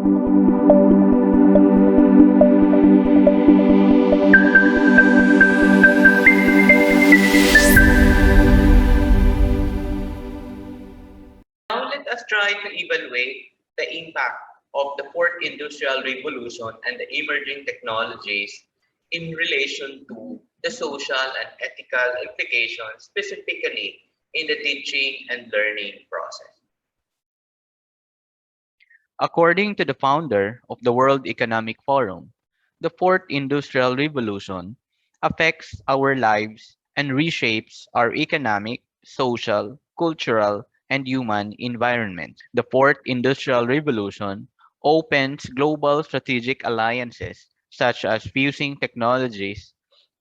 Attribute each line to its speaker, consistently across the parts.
Speaker 1: Now let us try to evaluate the impact of the fourth industrial revolution and the emerging technologies in relation to the social and ethical implications, specifically in the teaching and learning process.
Speaker 2: According to the founder of the World Economic Forum, the fourth industrial revolution affects our lives and reshapes our economic, social, cultural, and human environment. The fourth industrial revolution opens global strategic alliances such as fusing technologies,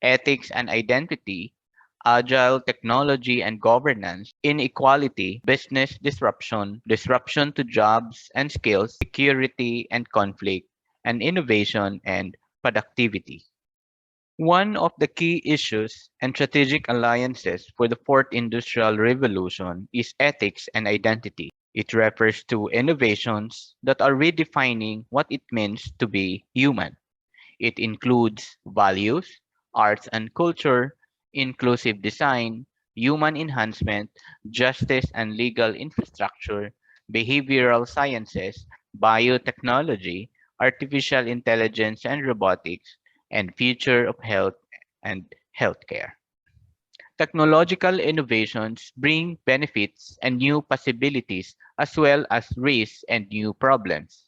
Speaker 2: ethics and identity, agile technology and governance, inequality, business disruption, disruption to jobs and skills, security and conflict, and innovation and productivity. One of the key issues and strategic alliances for the fourth industrial revolution is ethics and identity. It refers to innovations that are redefining what it means to be human. It includes values, arts and culture, inclusive design, human enhancement, justice and legal infrastructure, behavioral sciences, biotechnology, artificial intelligence and robotics, and future of health and healthcare. Technological innovations bring benefits and new possibilities as well as risks and new problems.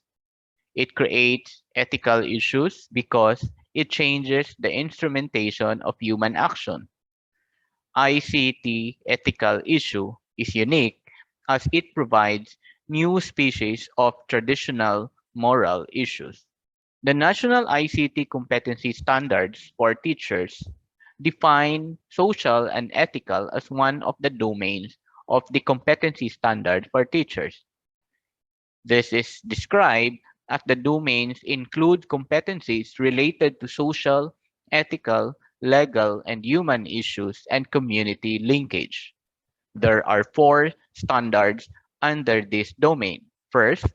Speaker 2: It creates ethical issues because it changes the instrumentation of human action. ICT ethical issue is unique as it provides new species of traditional moral issues. The national ICT competency standards for teachers define social and ethical as one of the domains of the competency standard for teachers. This is described as the domains include competencies related to social, ethical, legal, and human issues and community linkage. There are four standards under this domain. First,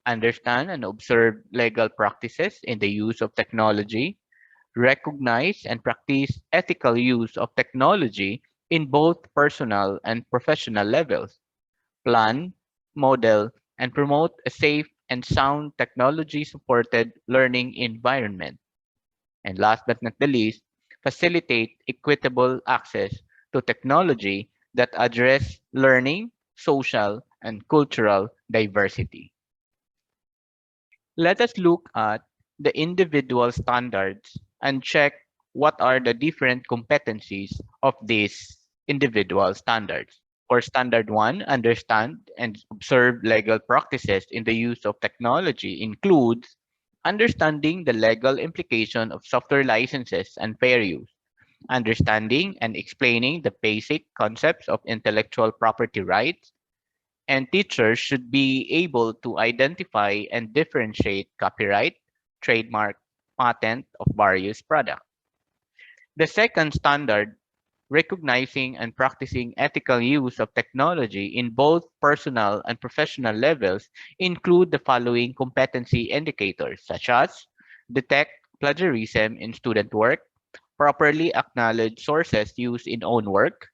Speaker 2: understand and observe legal practices in the use of technology, recognize and practice ethical use of technology in both personal and professional levels, plan, model, and promote a safe and sound technology-supported learning environment. And last but not the least, facilitate equitable access to technology that address learning, social, and cultural diversity. Let us look at the individual standards and check what are the different competencies of these individual standards. For standard 1, understand and observe legal practices in the use of technology includes understanding the legal implication of software licenses and fair use, understanding and explaining the basic concepts of intellectual property rights, and teachers should be able to identify and differentiate copyright, trademark, patent of various products. The second standard, recognizing and practicing ethical use of technology in both personal and professional levels include the following competency indicators such as detect plagiarism in student work, properly acknowledge sources used in own work,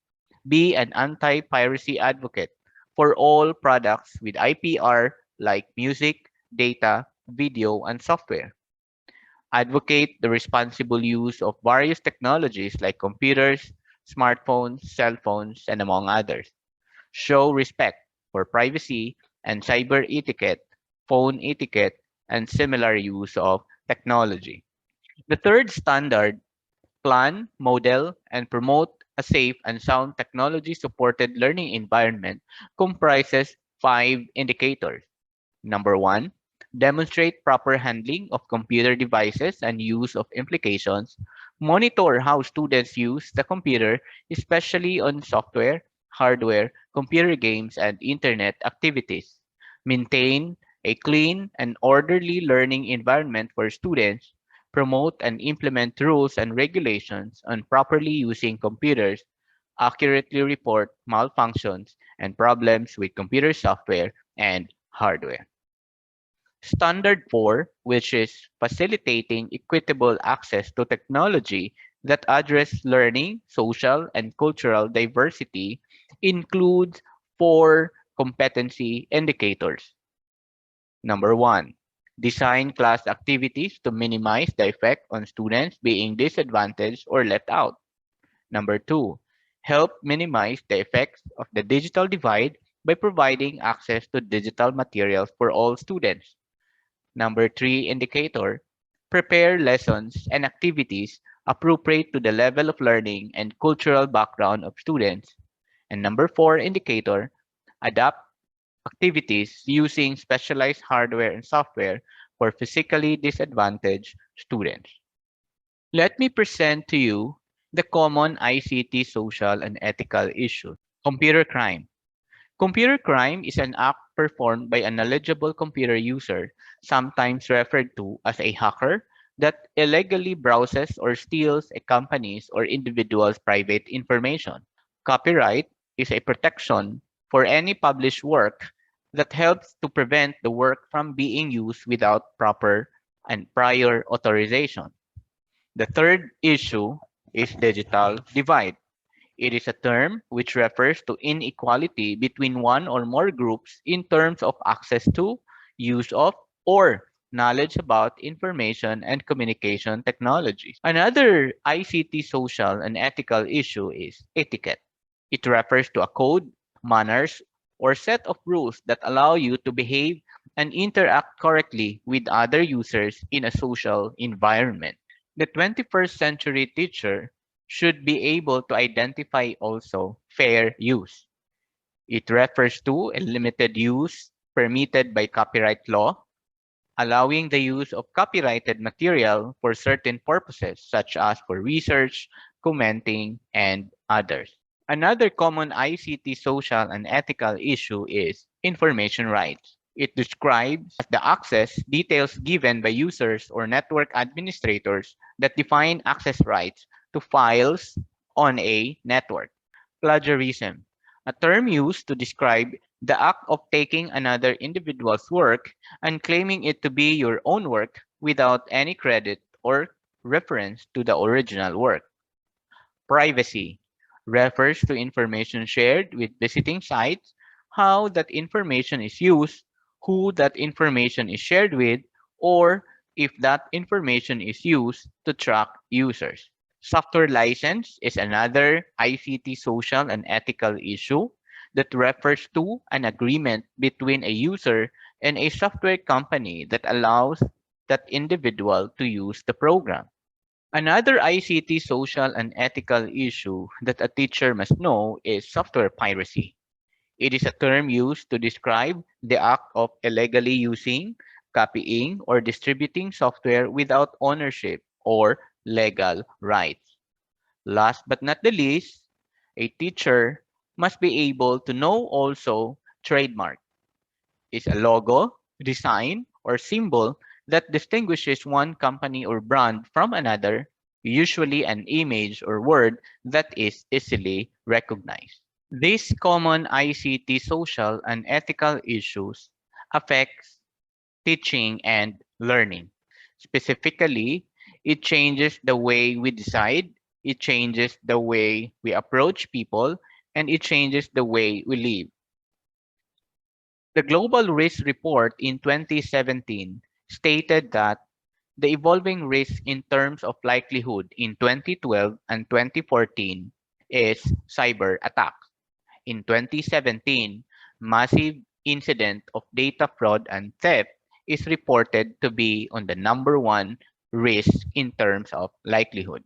Speaker 2: be an anti-piracy advocate for all products with IPR like music, data, video, and software. Advocate the responsible use of various technologies like computers, smartphones, cell phones, and among others. Show respect for privacy and cyber etiquette, phone etiquette, and similar use of technology. The third standard, plan, model, and promote a safe and sound technology-supported learning environment comprises five indicators. Number one, demonstrate proper handling of computer devices and use of implications. Monitor how students use the computer, especially on software, hardware, computer games, and internet activities. Maintain a clean and orderly learning environment for students. Promote and implement rules and regulations on properly using computers. Accurately report malfunctions and problems with computer software and hardware. Standard 4, which is facilitating equitable access to technology that address learning, social, and cultural diversity, includes four competency indicators. Number 1, design class activities to minimize the effect on students being disadvantaged or left out. Number 2, help minimize the effects of the digital divide by providing access to digital materials for all students. Number 3 indicator, prepare lessons and activities appropriate to the level of learning and cultural background of students. And number 4 indicator, adapt activities using specialized hardware and software for physically disadvantaged students. Let me present to you the common ICT social and ethical issues. Computer crime. Computer crime is an act performed by a knowledgeable computer user, sometimes referred to as a hacker, that illegally browses or steals a company's or individual's private information. Copyright is a protection for any published work that helps to prevent the work from being used without proper and prior authorization. The third issue is digital divide. It is a term which refers to inequality between one or more groups in terms of access to, use of, or knowledge about information and communication technologies. Another ICT social and ethical issue is etiquette. It refers to a code, manners, or set of rules that allow you to behave and interact correctly with other users in a social environment. The 21st century teacher should be able to identify also fair use. It refers to a limited use permitted by copyright law, allowing the use of copyrighted material for certain purposes, such as for research, commenting, and others. Another common ICT social and ethical issue is information rights. It describes the access details given by users or network administrators that define access rights to files on a network. Plagiarism, a term used to describe the act of taking another individual's work and claiming it to be your own work without any credit or reference to the original work. Privacy refers to information shared with visiting sites, how that information is used, who that information is shared with, or if that information is used to track users. Software license is another ICT social and ethical issue that refers to an agreement between a user and a software company that allows that individual to use the program. Another ICT social and ethical issue that a teacher must know is software piracy. It is a term used to describe the act of illegally using, copying, or distributing software without ownership or legal rights. Last but not the least, a teacher must be able to know also trademark is a logo, design, or symbol that distinguishes one company or brand from another, usually an image or word that is easily recognized. These common ICT social and ethical issues affects teaching and learning. Specifically, it changes the way we decide, it changes the way we approach people, and it changes the way we live. The Global Risk Report in 2017 stated that the evolving risk in terms of likelihood in 2012 and 2014 is cyber attacks. In 2017, massive incident of data fraud and theft is reported to be on the number one risk in terms of likelihood.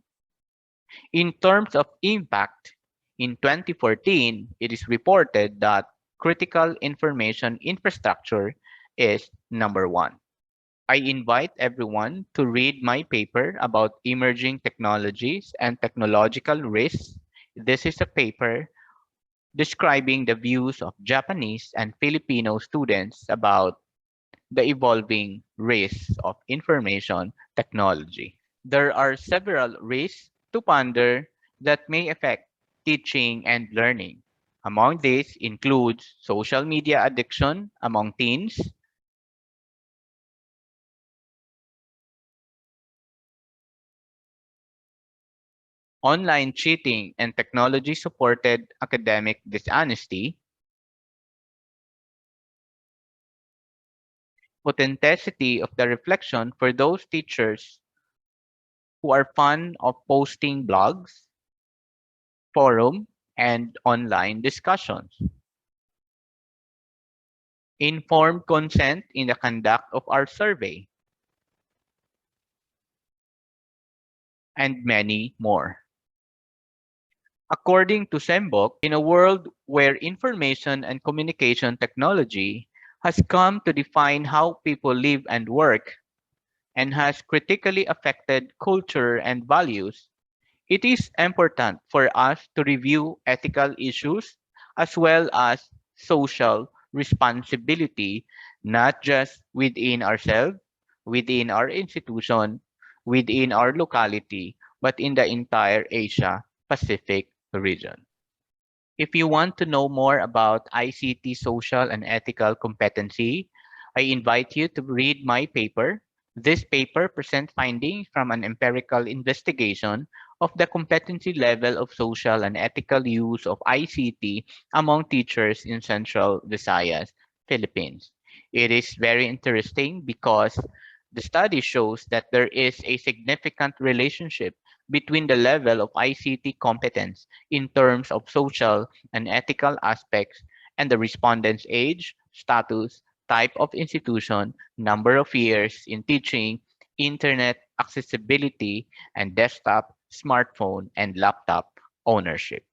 Speaker 2: In terms of impact, in 2014, it is reported that critical information infrastructure is number one. I invite everyone to read my paper about emerging technologies and technological risks. This is a paper describing the views of Japanese and Filipino students about the evolving risks of information technology. There are several risks to ponder that may affect teaching and learning. Among these includes social media addiction among teens, online cheating and technology-supported academic dishonesty, authenticity of the reflection for those teachers who are fond of posting blogs, forum, and online discussions, informed consent in the conduct of our survey, and many more. According to Sembok, in a world where information and communication technology has come to define how people live and work and has critically affected culture and values, it is important for us to review ethical issues as well as social responsibility, not just within ourselves, within our institution, within our locality, but in the entire Asia Pacific region. If you want to know more about ICT social and ethical competency, I invite you to read my paper. This paper presents findings from an empirical investigation of the competency level of social and ethical use of ICT among teachers in Central Visayas, Philippines. It is very interesting because the study shows that there is a significant relationship between the level of ICT competence in terms of social and ethical aspects and the respondent's age, status, type of institution, number of years in teaching, internet accessibility, and desktop, smartphone, and laptop ownership.